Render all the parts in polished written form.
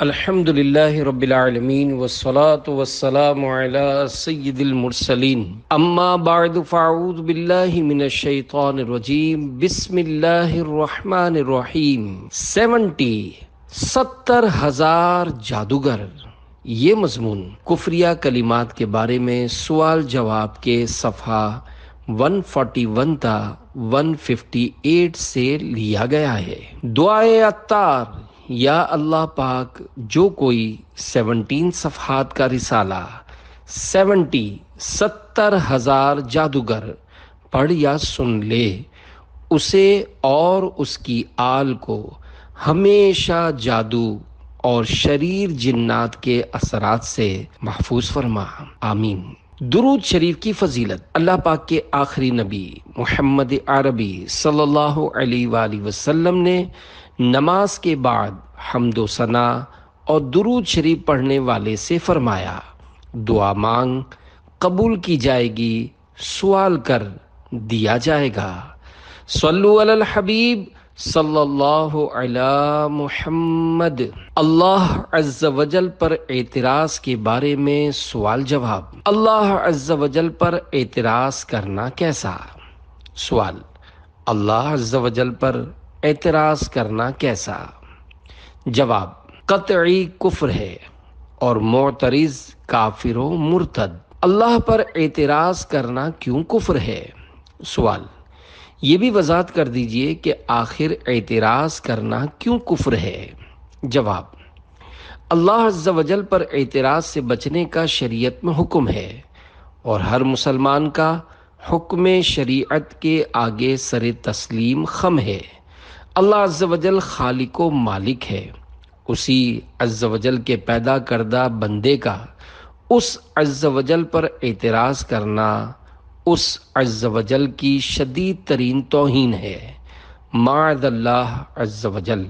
الحمد للہ رب العالمین والصلاة والسلام علی سید المرسلین اما بعد فاعوذ باللہ من الشیطان الرجیم بسم اللہ الرحمن الرحیم 70,000 جادوگر، یہ مضمون کفریہ کلمات کے بارے میں سوال جواب کے صفحہ 141 تا 158 سے لیا گیا ہے۔ دعائے عطار: یا اللہ پاک، جو کوئی 17 صفحات کا رسالہ 70,000 جادوگر پڑھ یا سن لے، اسے اور اس کی آل کو ہمیشہ جادو اور شریر جنات کے اثرات سے محفوظ فرما، آمین۔ درود شریف کی فضیلت: اللہ پاک کے آخری نبی محمد عربی صلی اللہ علیہ وآلہ وسلم نے نماز کے بعد حمد و ثنا اور درود شریف پڑھنے والے سے فرمایا، دعا مانگ قبول کی جائے گی، سوال کر دیا جائے گا۔ صلو علی الحبیب صلی اللہ علی محمد۔ اللہ عز و جل پر اعتراض کے بارے میں سوال جواب۔ اللہ عز و جل پر اعتراض کرنا کیسا؟ سوال: اللہ عز و جل پر اعتراض کرنا کیسا؟ جواب: قطعی کفر ہے اور معترض کافر و مرتد۔ اللہ پر اعتراض کرنا کیوں کفر ہے؟ سوال: یہ بھی وضاحت کر دیجئے کہ آخر اعتراض کرنا کیوں کفر ہے؟ جواب: اللہ عز و جل پر اعتراض سے بچنے کا شریعت میں حکم ہے، اور ہر مسلمان کا حکم شریعت کے آگے سر تسلیم خم ہے۔ اللہ عز و جل خالق و مالک ہے، اسی عز و جل کے پیدا کردہ بندے کا اس عز و جل پر اعتراض کرنا اس عز و جل کی شدید ترین توہین ہے، معاذ اللہ عز و جل۔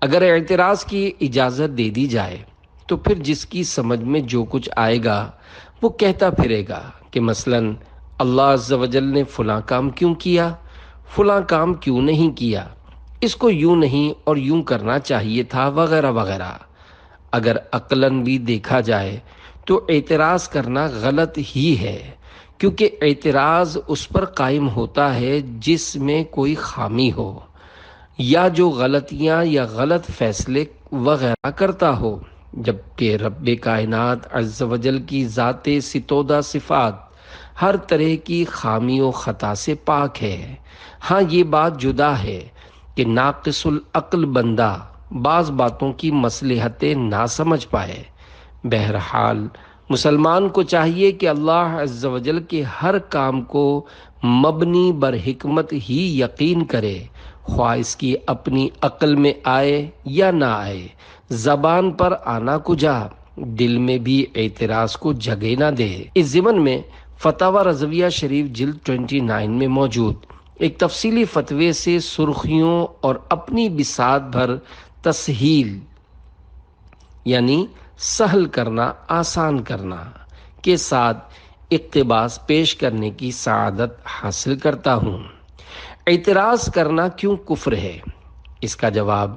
اگر اعتراض کی اجازت دے دی جائے تو پھر جس کی سمجھ میں جو کچھ آئے گا وہ کہتا پھرے گا کہ مثلاً اللہ عز و جل نے فلاں کام کیوں کیا، فلاں کام کیوں نہیں کیا، اس کو یوں نہیں اور یوں کرنا چاہیے تھا، وغیرہ وغیرہ۔ اگر عقلاً بھی دیکھا جائے تو اعتراض کرنا غلط ہی ہے، کیونکہ اعتراض اس پر قائم ہوتا ہے جس میں کوئی خامی ہو، یا جو غلطیاں یا غلط فیصلے وغیرہ کرتا ہو، جبکہ رب کائنات عز و جل کی ذات ستودہ صفات ہر طرح کی خامی و خطا سے پاک ہے۔ ہاں، یہ بات جدا ہے کہ ناقص العقل بندہ بعض باتوں کی مصلحتیں نہ سمجھ پائے۔ بہرحال مسلمان کو چاہیے کہ اللہ عز و جل کے ہر کام کو مبنی بر حکمت ہی یقین کرے، خواہ اس کی اپنی عقل میں آئے یا نہ آئے، زبان پر آنا کجا، دل میں بھی اعتراض کو جگہ نہ دے۔ اس ضمن میں فتاوی رضویہ شریف جلد 29 میں موجود ایک تفصیلی فتوے سے سرخیوں اور اپنی بساط بھر تسہیل یعنی سہل کرنا، آسان کرنا کے ساتھ اقتباس پیش کرنے کی سعادت حاصل کرتا ہوں۔ اعتراض کرنا کیوں کفر ہے؟ اس کا جواب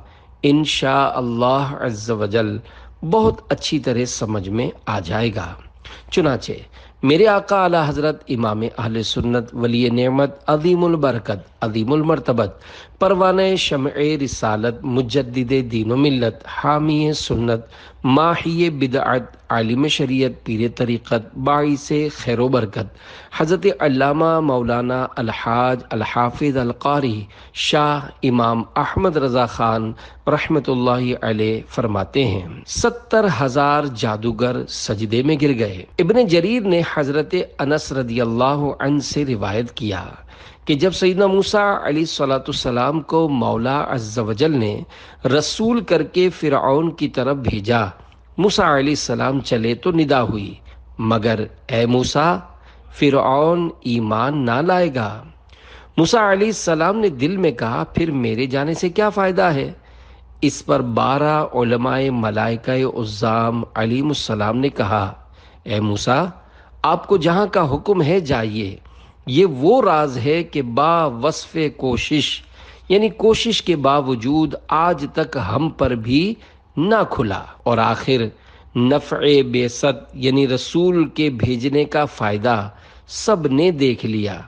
انشاء اللہ عز و جل بہت اچھی طرح سمجھ میں آ جائے گا۔ چنانچہ میرے آقا اعلی حضرت امام اہل سنت ولی نعمت عظیم البرکت عظیم المرتبت پروانہ شمع رسالت مجدد دین و ملت حامی سنت ماحی بدعت عالم شریعت پیر طریقت باعث خیر و برکت حضرت علامہ مولانا الحاج الحافظ القاری شاہ امام احمد رضا خان رحمۃ اللہ علیہ فرماتے ہیں، 70,000 جادوگر سجدے میں گر گئے۔ ابن جریر نے حضرت انس رضی اللہ عنہ سے روایت کیا کہ جب سیدنا موسیٰ علیہ السلام کو مولا عز و جل نے رسول کر کے فرعون کی طرف بھیجا، موسیٰ علیہ السلام چلے تو ندا ہوئی، مگر اے موسیٰ، فرعون ایمان نہ لائے گا۔ موسیٰ علیہ السلام نے دل میں کہا، پھر میرے جانے سے کیا فائدہ ہے؟ اس پر 12 علماء ملائکہ عظام علیہم السلام نے کہا، اے موسیٰ، آپ کو جہاں کا حکم ہے جائیے، یہ وہ راز ہے کہ با وصف کوشش یعنی کوشش کے باوجود آج تک ہم پر بھی نہ کھلا، اور آخر نفع بعثت یعنی رسول کے بھیجنے کا فائدہ سب نے دیکھ لیا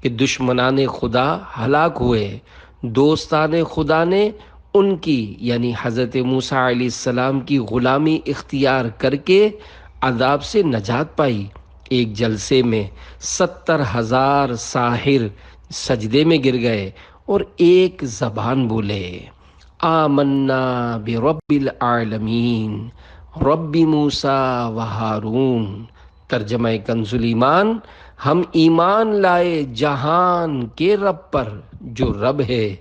کہ دشمنان خدا ہلاک ہوئے، دوستان خدا نے ان کی یعنی حضرت موسیٰ علیہ السلام کی غلامی اختیار کر کے عذاب سے نجات پائی۔ ایک جلسے میں 70,000 ساحر سجدے میں گر گئے اور ایک زبان بولے، آمنا برب العالمین رب موسیٰ و ہارون۔ ترجمہ کنز ایمان، ہم ایمان لائے جہان کے رب پر جو رب ہے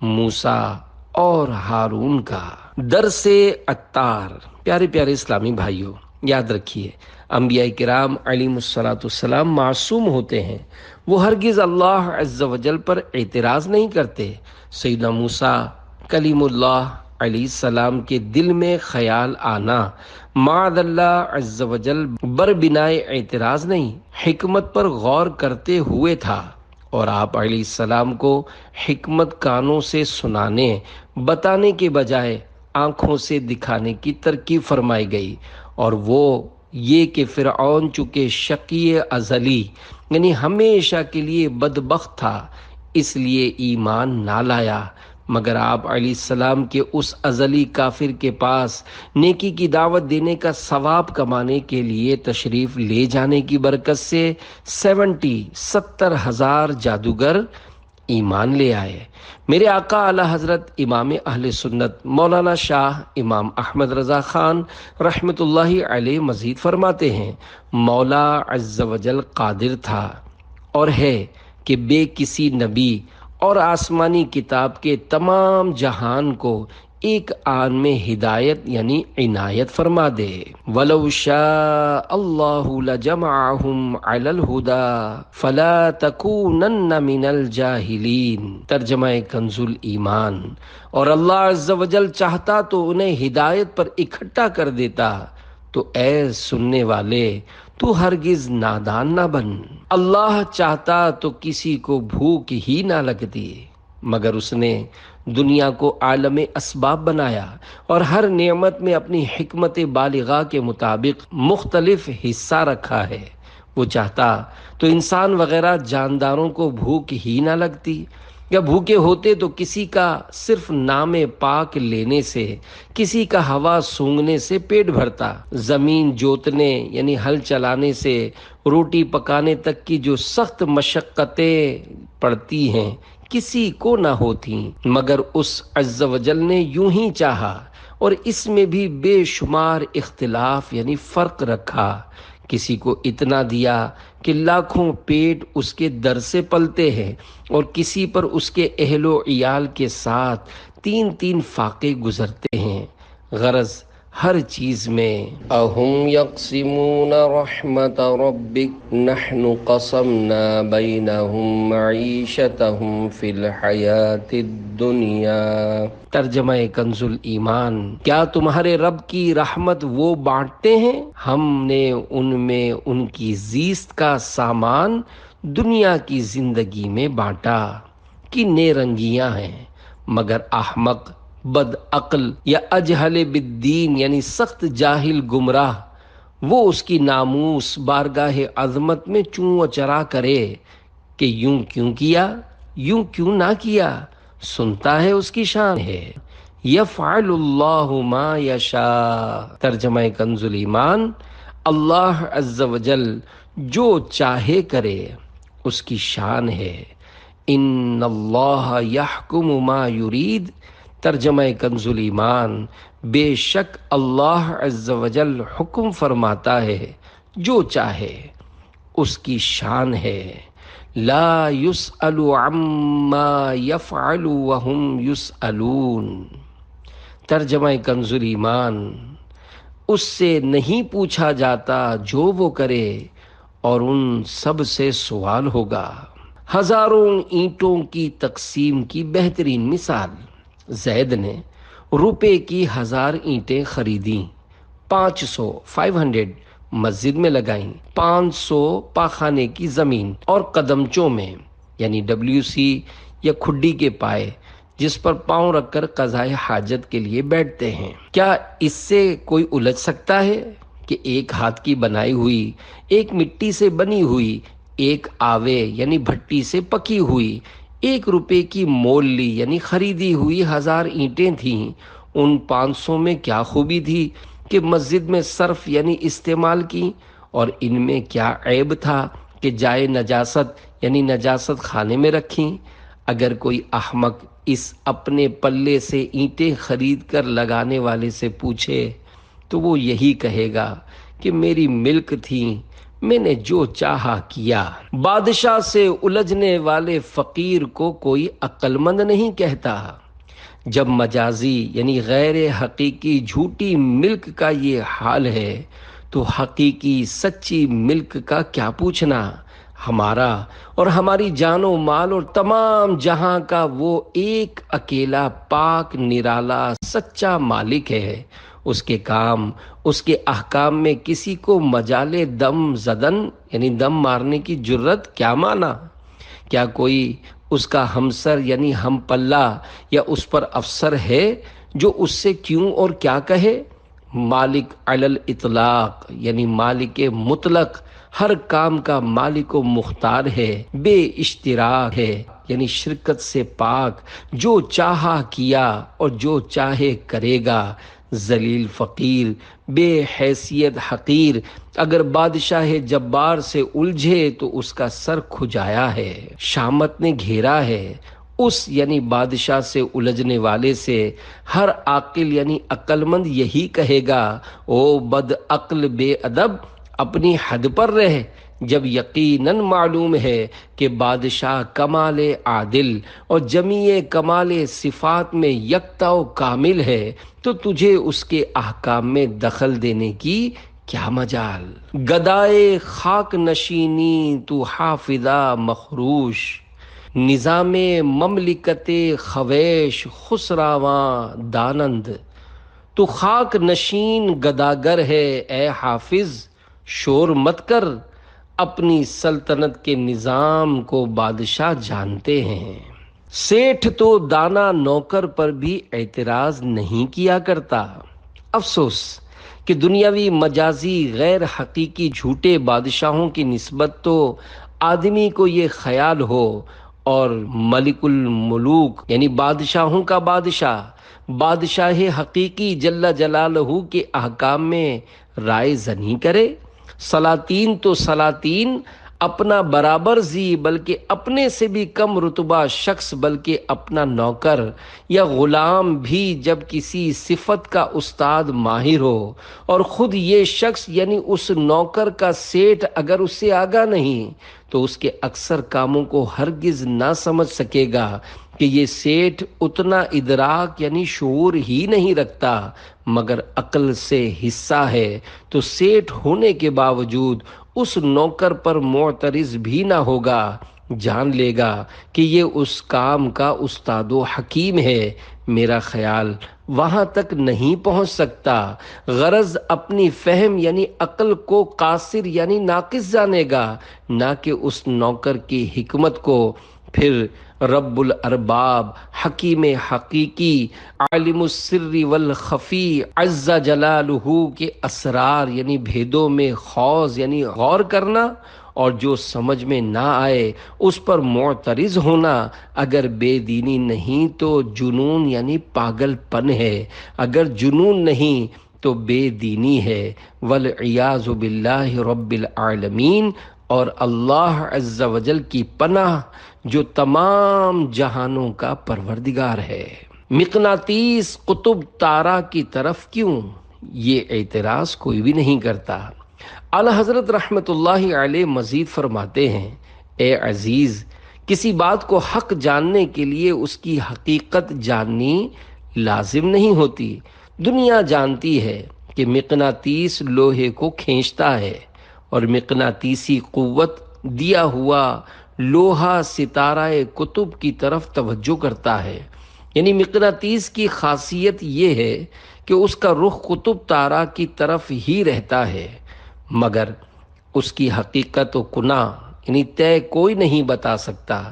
موسیٰ اور ہارون کا۔ درس عطار۔ پیارے پیارے اسلامی بھائیوں، یاد رکھیے انبیاء کرام علیہم السلام معصوم ہوتے ہیں، وہ ہرگز اللہ عز و جل پر اعتراض نہیں کرتے۔ سیدنا موسیٰ کلیم اللہ علیہ السلام کے دل میں خیال آنا معاذ اللہ عز و جل بر بنائے اعتراض نہیں، حکمت پر غور کرتے ہوئے تھا، اور آپ علیہ السلام کو حکمت کانوں سے سنانے بتانے کے بجائے آنکھوں سے دکھانے کی ترکیب فرمائی گئی، اور وہ یہ کہ فرعون چونکہ شقی ازلی یعنی ہمیشہ کے لیے بدبخت تھا، اس لیے ایمان نہ لایا، مگر آپ علیہ السلام کے اس ازلی کافر کے پاس نیکی کی دعوت دینے کا ثواب کمانے کے لیے تشریف لے جانے کی برکت سے 70,000 جادوگر ایمان لے آئے۔ میرے آقا اعلی حضرت امام اہل سنت مولانا شاہ امام احمد رضا خان رحمۃ اللہ علیہ مزید فرماتے ہیں، مولا عز و جل قادر تھا اور ہے کہ بے کسی نبی اور آسمانی کتاب کے تمام جہان کو ایک آن میں ہدایت یعنی عنایت فرما دے۔ وَلَوْ شَاءَ اللَّهُ لَجَمَعَهُمْ عَلَى الْهُدَى فَلَا تَكُونَنَّ مِنَ الْجَاهِلِينَ۔ ترجمہ کنز ایمان، اور اللہ عز و جل چاہتا تو انہیں ہدایت پر اکٹھا کر دیتا، تو اے سننے والے تو ہرگز نادان نہ بن۔ اللہ چاہتا تو کسی کو بھوک ہی نہ لگتی، مگر اس نے دنیا کو عالم اسباب بنایا اور ہر نعمت میں اپنی حکمت بالغہ کے مطابق مختلف حصہ رکھا ہے۔ وہ چاہتا تو انسان وغیرہ جانداروں کو بھوک ہی نہ لگتی، یا بھوکے ہوتے تو کسی کا صرف نام پاک لینے سے، کسی کا ہوا سونگھنے سے پیٹ بھرتا، زمین جوتنے یعنی ہل چلانے سے روٹی پکانے تک کی جو سخت مشقتیں پڑتی ہیں کسی کو نہ ہوتی، مگر اس عز و جل نے یوں ہی چاہا، اور اس میں بھی بے شمار اختلاف یعنی فرق رکھا۔ کسی کو اتنا دیا کہ لاکھوں پیٹ اس کے در سے پلتے ہیں، اور کسی پر اس کے اہل و عیال کے ساتھ 3 فاقے گزرتے ہیں۔ غرض ہر چیز میں اہم یقسمون رحمت ربک نحن قسمنا بینہم معیشتہم فی الحیات الدنیا۔ ترجمہ کنز ایمان، کیا تمہارے رب کی رحمت وہ بانٹتے ہیں؟ ہم نے ان میں ان کی زیست کا سامان دنیا کی زندگی میں بانٹا۔ کنے رنگیاں ہیں، مگر احمق بد عقل یا اجہل بالدین یعنی سخت جاہل گمراہ وہ اس کی ناموس بارگاہ عظمت میں چوں چرا کرے کہ یوں کیوں کیا، یوں کیوں نہ کیا، سنتا ہے اس کی شان ہے۔ یفعل اللہ ما یشاء۔ ترجمہ کنز ایمان، اللہ عز و جل جو چاہے کرے، اس کی شان ہے۔ ان اللہ یحکم ما یرید۔ ترجمہ کنز ایمان، بے شک اللہ عز و جل حکم فرماتا ہے جو چاہے، اس کی شان ہے۔ لا یسأل عما یفعل وهم یسألون۔ ترجمہ کنز ایمان، اس سے نہیں پوچھا جاتا جو وہ کرے، اور ان سب سے سوال ہوگا۔ ہزاروں اینٹوں کی تقسیم کی بہترین مثال، زید نے روپے کی 1000 اینٹیں خریدیں، 500 مسجد میں لگائیں، 500 پاخانے کی زمین اور قدمچوں میں یعنی WC یا کھڈی کے پائے جس پر پاؤں رکھ کر قضائے حاجت کے لیے بیٹھتے ہیں۔ کیا اس سے کوئی الجھ سکتا ہے کہ ایک ہاتھ کی بنائی ہوئی، ایک مٹی سے بنی ہوئی، ایک آوے یعنی بھٹی سے پکی ہوئی، 1 روپے کی مول لی یعنی خریدی ہوئی 1000 اینٹیں تھیں، ان 500 میں کیا خوبی تھی کہ مسجد میں صرف یعنی استعمال کی، اور ان میں کیا عیب تھا کہ جائے نجاست یعنی نجاست خانے میں رکھیں؟ اگر کوئی احمق اس اپنے پلے سے اینٹیں خرید کر لگانے والے سے پوچھے تو وہ یہی کہے گا کہ میری ملک تھی، میں نے جو چاہا کیا۔ بادشاہ سے الجھنے والے فقیر کو کوئی عقل مند نہیں کہتا۔ جب مجازی یعنی غیر حقیقی جھوٹی ملک کا یہ حال ہے تو حقیقی سچی ملک کا کیا پوچھنا؟ ہمارا اور ہماری جان و مال اور تمام جہاں کا وہ ایک اکیلا پاک نرالا سچا مالک ہے۔ اس کے کام، اس کے احکام میں کسی کو مجال دم زدن یعنی دم مارنے کی جرت کیا مانا؟ کیا کوئی اس کا ہمسر یعنی ہم پلہ یا اس پر افسر ہے جو اس سے کیوں اور کیا کہے؟ مالک علی الاطلاق یعنی مالک مطلق، ہر کام کا مالک و مختار ہے، بے اشتراک ہے یعنی شرکت سے پاک، جو چاہا کیا اور جو چاہے کرے گا، ذلیل فقیر، بے حیثیت حقیر، اگر بادشاہ جبار سے الجھے تو اس کا سر کھجایا ہے، شامت نے گھیرا ہے۔ اس یعنی بادشاہ سے الجھنے والے سے ہر عاقل یعنی عقل مند یہی کہے گا، او بد عقل بے ادب، اپنی حد پر رہ، جب یقیناً معلوم ہے کہ بادشاہ کمال عادل اور جمیع کمال صفات میں یکتا و کامل ہے، تو تجھے اس کے احکام میں دخل دینے کی کیا مجال؟ گدائے خاک نشینی تو حافظہ مخروش، نظام مملکت خویش خسراواں دانند، تو خاک نشین گداگر ہے اے حافظ، شور مت کر، اپنی سلطنت کے نظام کو بادشاہ جانتے ہیں۔ سیٹھ تو دانا نوکر پر بھی اعتراض نہیں کیا کرتا۔ افسوس کہ دنیاوی مجازی غیر حقیقی جھوٹے بادشاہوں کی نسبت تو آدمی کو یہ خیال ہو، اور ملک الملوک یعنی بادشاہوں کا بادشاہ حقیقی جل جلالہ کے احکام میں رائے زنی کرے۔ سلاطین تو سلاطین، اپنا برابر زی بلکہ اپنے سے بھی کم رتبہ شخص بلکہ اپنا نوکر یا غلام بھی جب کسی صفت کا استاد ماہر ہو اور خود یہ شخص یعنی اس نوکر کا سیٹھ اگر اس سے آگاہ نہیں تو اس کے اکثر کاموں کو ہرگز نہ سمجھ سکے گا کہ یہ سیٹھ اتنا ادراک یعنی شعور ہی نہیں رکھتا مگر عقل سے حصہ ہے، تو سیٹھ ہونے کے باوجود اس نوکر پر معترض بھی نہ ہوگا، جان لے گا کہ یہ اس کام کا استاد و حکیم ہے۔ میرا خیال وہاں تک نہیں پہنچ سکتا، غرض اپنی فہم یعنی عقل کو قاصر یعنی ناقص جانے گا، نہ کہ اس نوکر کی حکمت کو۔ پھر رب الارباب، حکیم حقیقی، عالم السر والخفی عز جلالہ کے اسرار یعنی بھیدوں میں خوض یعنی غور کرنا، اور جو سمجھ میں نہ آئے اس پر معترض ہونا اگر بے دینی نہیں تو جنون یعنی پاگل پن ہے، اگر جنون نہیں تو بے دینی ہے، والعیاذ باللہ رب العالمین۔ اور اللہ عز و جل کی پناہ جو تمام جہانوں کا پروردگار ہے۔ مقناطیس قطب تارا کی طرف کیوں؟ یہ اعتراض کوئی بھی نہیں کرتا۔ اعلی حضرت رحمت اللہ علیہ مزید فرماتے ہیں، اے عزیز، کسی بات کو حق جاننے کے لیے اس کی حقیقت جاننی لازم نہیں ہوتی۔ دنیا جانتی ہے کہ مقناطیس لوہے کو کھینچتا ہے اور مقناطیسی قوت دیا ہوا لوہا ستارہ قطب کی طرف توجہ کرتا ہے، یعنی مقناطیس کی خاصیت یہ ہے کہ اس کا رخ قطب تارہ کی طرف ہی رہتا ہے، مگر اس کی حقیقت و کنہ یعنی طے کوئی نہیں بتا سکتا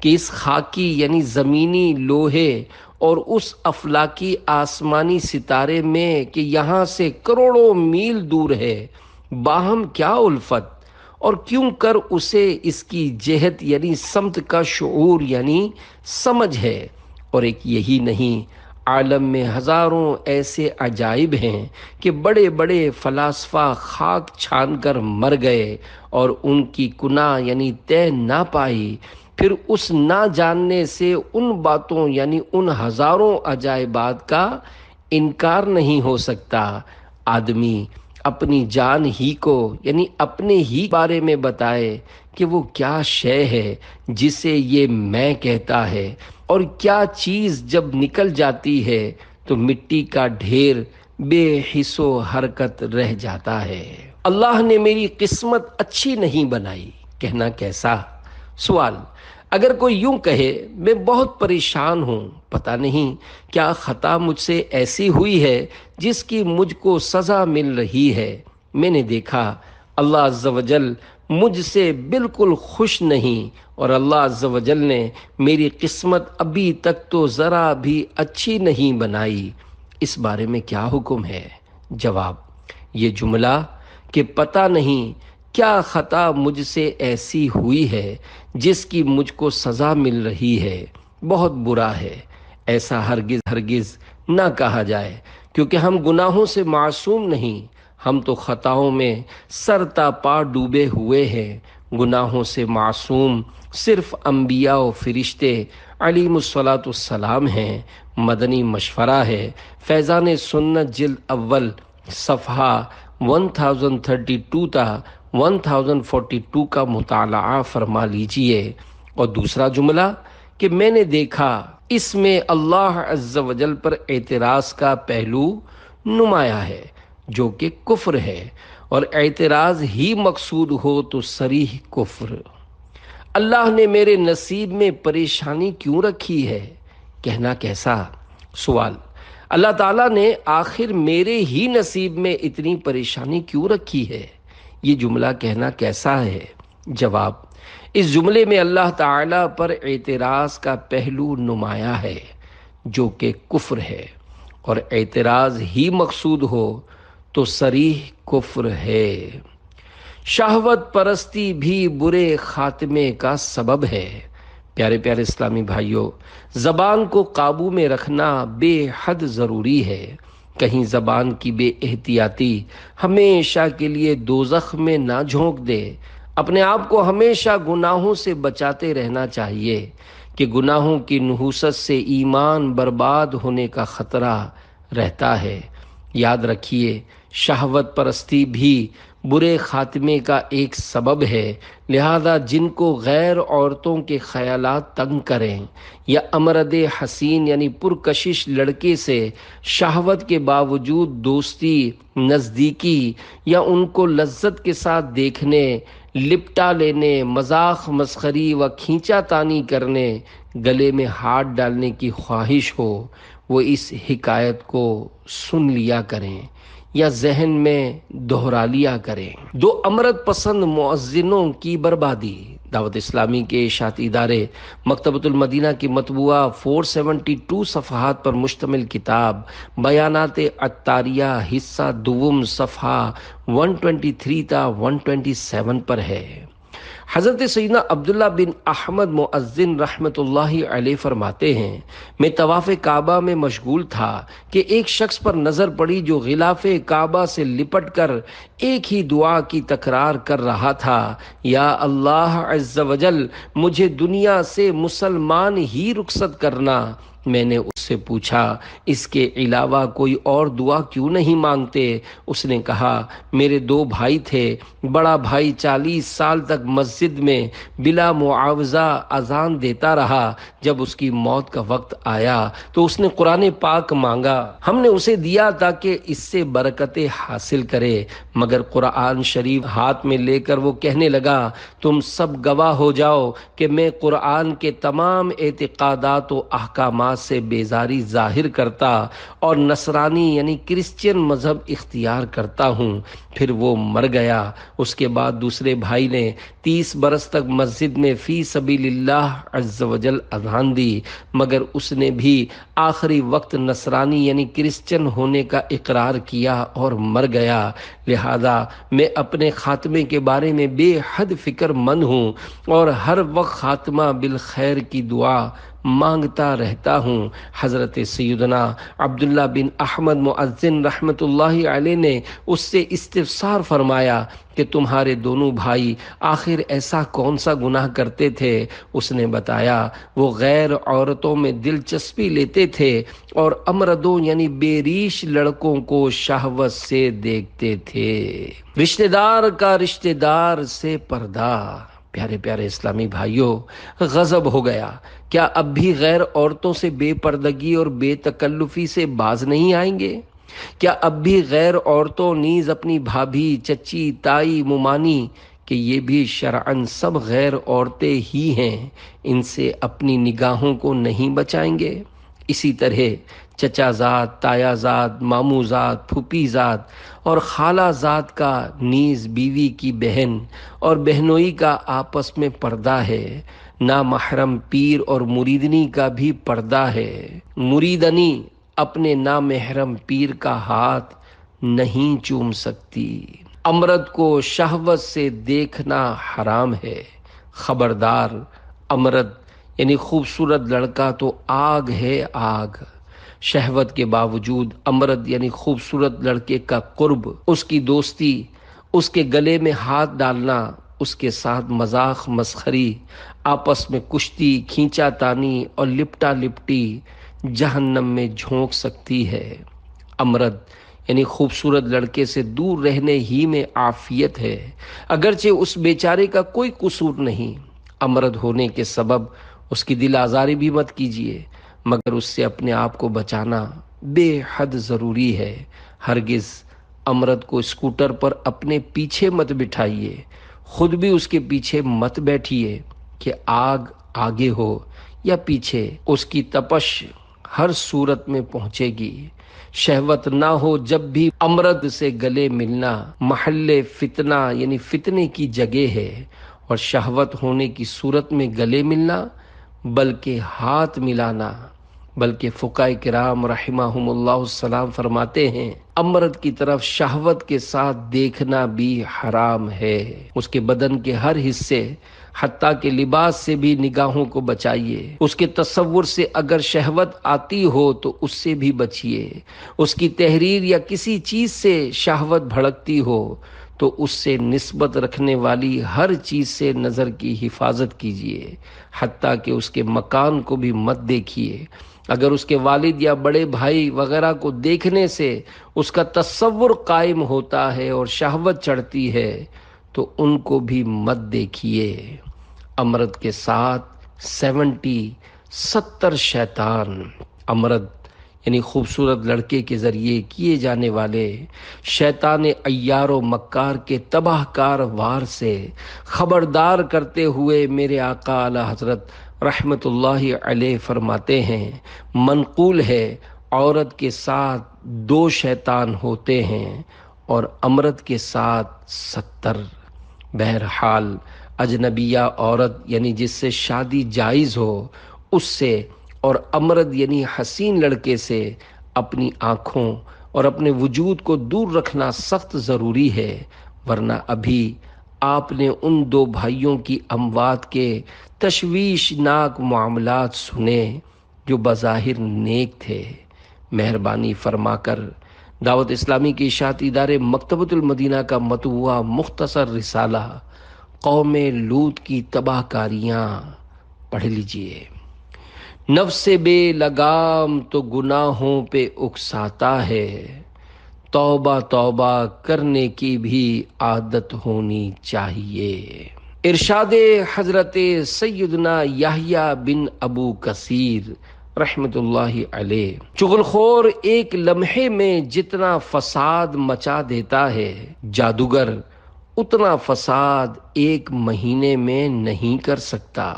کہ کہ اس خاکی یعنی زمینی لوہے اور اس افلاکی آسمانی ستارے میں کہ یہاں سے کروڑوں میل دور ہے باہم کیا الفت، اور کیوں کر اسے اس کی جہت یعنی سمت کا شعور یعنی سمجھ ہے۔ اور ایک یہی نہیں، عالم میں ہزاروں ایسے عجائب ہیں کہ بڑے بڑے فلاسفہ خاک چھان کر مر گئے اور ان کی کناں یعنی طے نہ پائی، پھر اس نہ جاننے سے ان باتوں یعنی ان ہزاروں عجائبات کا انکار نہیں ہو سکتا۔ آدمی اپنی جان ہی کو یعنی اپنے ہی بارے میں بتائے کہ وہ کیا شے ہے جسے یہ میں کہتا ہے، اور کیا چیز جب نکل جاتی ہے تو مٹی کا ڈھیر بے حس و حرکت رہ جاتا ہے۔ اللہ نے میری قسمت اچھی نہیں بنائی، کہنا کیسا؟ سوال: اگر کوئی یوں کہے میں بہت پریشان ہوں، پتہ نہیں کیا خطا مجھ سے ایسی ہوئی ہے جس کی مجھ کو سزا مل رہی ہے۔ میں نے دیکھا اللہ عز و جل مجھ سے بالکل خوش نہیں، اور اللہ عز و جل نے میری قسمت ابھی تک تو ذرا بھی اچھی نہیں بنائی، اس بارے میں کیا حکم ہے؟ جواب: یہ جملہ کہ پتہ نہیں کیا خطا مجھ سے ایسی ہوئی ہے جس کی مجھ کو سزا مل رہی ہے، بہت برا ہے۔ ایسا ہرگز ہرگز نہ کہا جائے، کیونکہ ہم گناہوں سے معصوم نہیں، ہم تو خطاؤں میں سر تا پا ڈوبے ہوئے ہیں۔ گناہوں سے معصوم صرف انبیاء و فرشتے علیہم الصلاۃ والسلام ہیں۔ مدنی مشورہ ہے، فیضان سنت جلد اول صفحہ 1032 تا 1042 کا مطالعہ فرما لیجئے۔ اور دوسرا جملہ کہ میں نے دیکھا، اس میں اللہ عز و جل پر اعتراض کا پہلو نمایاں ہے جو کہ کفر ہے، اور اعتراض ہی مقصود ہو تو صریح کفر۔ اللہ نے میرے نصیب میں پریشانی کیوں رکھی ہے؟ کہنا کیسا؟ سوال: اللہ تعالیٰ نے آخر میرے ہی نصیب میں اتنی پریشانی کیوں رکھی ہے؟ یہ جملہ کہنا کیسا ہے؟ جواب: اس جملے میں اللہ تعالیٰ پر اعتراض کا پہلو نمایاں ہے جو کہ کفر ہے، اور اعتراض ہی مقصود ہو تو صریح کفر ہے۔ شہوت پرستی بھی برے خاتمے کا سبب ہے۔ پیارے پیارے اسلامی بھائیوں، زبان کو قابو میں رکھنا بے حد ضروری ہے۔ کہیں زبان کی بے احتیاطی ہمیشہ کے لیے دوزخ میں نہ جھونک دے۔ اپنے آپ کو ہمیشہ گناہوں سے بچاتے رہنا چاہیے کہ گناہوں کی نحوست سے ایمان برباد ہونے کا خطرہ رہتا ہے۔ یاد رکھیے، شہوت پرستی بھی برے خاتمے کا ایک سبب ہے، لہذا جن کو غیر عورتوں کے خیالات تنگ کریں یا امرد حسین یعنی پرکشش لڑکے سے شہوت کے باوجود دوستی، نزدیکی یا ان کو لذت کے ساتھ دیکھنے، لپٹا لینے، مذاق مسخری و کھینچا تانی کرنے، گلے میں ہاتھ ڈالنے کی خواہش ہو، وہ اس حکایت کو سن لیا کریں یا ذہن میں دہرا لیا کریں۔ دو امرت پسند مؤذنوں کی بربادی۔ دعوت اسلامی کے اشاعتی ادارے مکتبۃ المدینہ کی مطبوعہ 472 صفحات پر مشتمل کتاب بیانات عطاریہ حصہ دوم صفحہ 123 تا 127 پر ہے۔ حضرت سیدنا عبداللہ بن احمد مؤذن رحمۃ اللہ علیہ فرماتے ہیں، میں طواف کعبہ میں مشغول تھا کہ ایک شخص پر نظر پڑی جو غلاف کعبہ سے لپٹ کر ایک ہی دعا کی تکرار کر رہا تھا، یا اللہ عز و جل مجھے دنیا سے مسلمان ہی رخصت کرنا۔ میں نے اس سے پوچھا، اس کے علاوہ کوئی اور دعا کیوں نہیں مانگتے؟ اس نے کہا، میرے دو بھائی تھے، بڑا بھائی 40 سال تک مسجد میں بلا معاوضہ اذان دیتا رہا، جب اس کی موت کا وقت آیا تو اس نے قرآن پاک مانگا، ہم نے اسے دیا تاکہ اس سے برکتیں حاصل کرے، مگر قرآن شریف ہاتھ میں لے کر وہ کہنے لگا، تم سب گواہ ہو جاؤ کہ میں قرآن کے تمام اعتقادات و احکامات بات سے بیزاری ظاہر کرتا اور نصرانی یعنی کرسچین مذہب اختیار کرتا ہوں۔ پھر وہ مر گیا۔ اس کے بعد دوسرے بھائی نے 30 برس تک مسجد میں فی سبیل اللہ عز و جل اذان دی، مگر اس نے بھی آخری وقت نصرانی یعنی کرسچن ہونے کا اقرار کیا اور مر گیا۔ لہذا میں اپنے خاتمے کے بارے میں بے حد فکر مند ہوں اور ہر وقت خاتمہ بالخیر کی دعا مانگتا رہتا ہوں۔ حضرت سیدنا عبداللہ بن احمد مؤذن رحمت اللہ علیہ نے اس سے استفسار فرمایا کہ تمہارے دونوں بھائی آخر ایسا کون سا گناہ کرتے تھے؟ اس نے بتایا وہ غیر عورتوں میں دلچسپی لیتے تھے اور امردوں یعنی بے ریش لڑکوں کو شہوت سے دیکھتے تھے۔ رشتہ دار کا رشتہ دار سے پردہ۔ پیارے پیارے اسلامی بھائیوں، غضب ہو گیا۔ کیا اب بھی غیر عورتوں سے بے پردگی اور بے تکلفی سے باز نہیں آئیں گے؟ کیا اب بھی غیر عورتوں نیز اپنی بھابھی، چچی، تائی، ممانی کہ یہ بھی شرعاً سب غیر عورتیں ہی ہیں، ان سے اپنی نگاہوں کو نہیں بچائیں گے؟ اسی طرح چچا زاد، تایا زاد، ماموں زاد، پھوپھی زاد اور خالہ زاد کا نیز بیوی کی بہن اور بہنوئی کا آپس میں پردہ ہے۔ نامحرم پیر اور مریدنی کا بھی پردہ ہے۔ مریدنی اپنے نامحرم پیر کا ہاتھ نہیں چوم سکتی۔ امرد کو شہوت سے دیکھنا حرام ہے۔ خبردار، امرد یعنی خوبصورت لڑکا تو آگ ہے آگ۔ شہوت کے باوجود امرد یعنی خوبصورت لڑکے کا قرب، اس کی دوستی، اس کے گلے میں ہاتھ ڈالنا، اس کے ساتھ مذاق مسخری، آپس میں کشتی، کھینچا تانی اور لپٹا لپٹی جہنم میں جھونک سکتی ہے۔ امرد یعنی خوبصورت لڑکے سے دور رہنے ہی میں عافیت ہے، اگرچہ اس بیچارے کا کوئی قصور نہیں۔ امرد ہونے کے سبب اس کی دل آزاری بھی مت کیجیے، مگر اس سے اپنے آپ کو بچانا بے حد ضروری ہے۔ ہرگز امرد کو اسکوٹر پر اپنے پیچھے مت بٹھائیے، خود بھی اس کے پیچھے مت بیٹھیے کہ آگ آگے ہو یا پیچھے، اس کی تپش ہر صورت میں پہنچے گی۔ شہوت نہ ہو جب بھی امرد سے گلے ملنا محل فتنہ یعنی فتنے کی جگہ ہے، اور شہوت ہونے کی صورت میں گلے ملنا بلکہ ہاتھ ملانا، بلکہ فقہاء کرام رحمہم اللہ السلام فرماتے ہیں امرد کی طرف شہوت کے ساتھ دیکھنا بھی حرام ہے۔ اس کے بدن کے ہر حصے حتیٰ کہ لباس سے بھی نگاہوں کو بچائیے۔ اس کے تصور سے اگر شہوت آتی ہو تو اس سے بھی بچیے۔ اس کی تحریر یا کسی چیز سے شہوت بھڑکتی ہو تو اس سے نسبت رکھنے والی ہر چیز سے نظر کی حفاظت کیجیے، حتیٰ کہ اس کے مکان کو بھی مت دیکھیے۔ اگر اس کے والد یا بڑے بھائی وغیرہ کو دیکھنے سے اس کا تصور قائم ہوتا ہے اور شہوت چڑھتی ہے تو ان کو بھی مت دیکھیے۔ امرد کے ساتھ 70 شیطان۔ امرد یعنی خوبصورت لڑکے کے ذریعے کیے جانے والے شیطان عیار و مکار کے تباہ کار وار سے خبردار کرتے ہوئے میرے آقا اعلی حضرت رحمت اللہ علیہ فرماتے ہیں، منقول ہے عورت کے ساتھ 2 شیطان ہوتے ہیں اور امرد کے ساتھ 70۔ بہرحال اجنبیہ عورت یعنی جس سے شادی جائز ہو اس سے، اور امرد یعنی حسین لڑکے سے اپنی آنکھوں اور اپنے وجود کو دور رکھنا سخت ضروری ہے، ورنہ ابھی آپ نے ان 2 بھائیوں کی اموات کے تشویشناک معاملات سنے جو بظاہر نیک تھے۔ مہربانی فرما کر دعوت اسلامی کے اشاعتی ادارے مکتبۃ المدینہ کا مطبوعہ مختصر رسالہ قوم لوط کی تباہ کاریاں پڑھ لیجئے۔ نفس بے لگام تو گناہوں پہ اکساتا ہے، توبہ توبہ کرنے کی بھی عادت ہونی چاہیے۔ ارشاد حضرت سیدنا یحییٰ بن ابو کثیر رحمت اللہ علیہ، چغل خور ایک لمحے میں جتنا فساد مچا دیتا ہے، جادوگر اتنا فساد 1 مہینے میں نہیں کر سکتا۔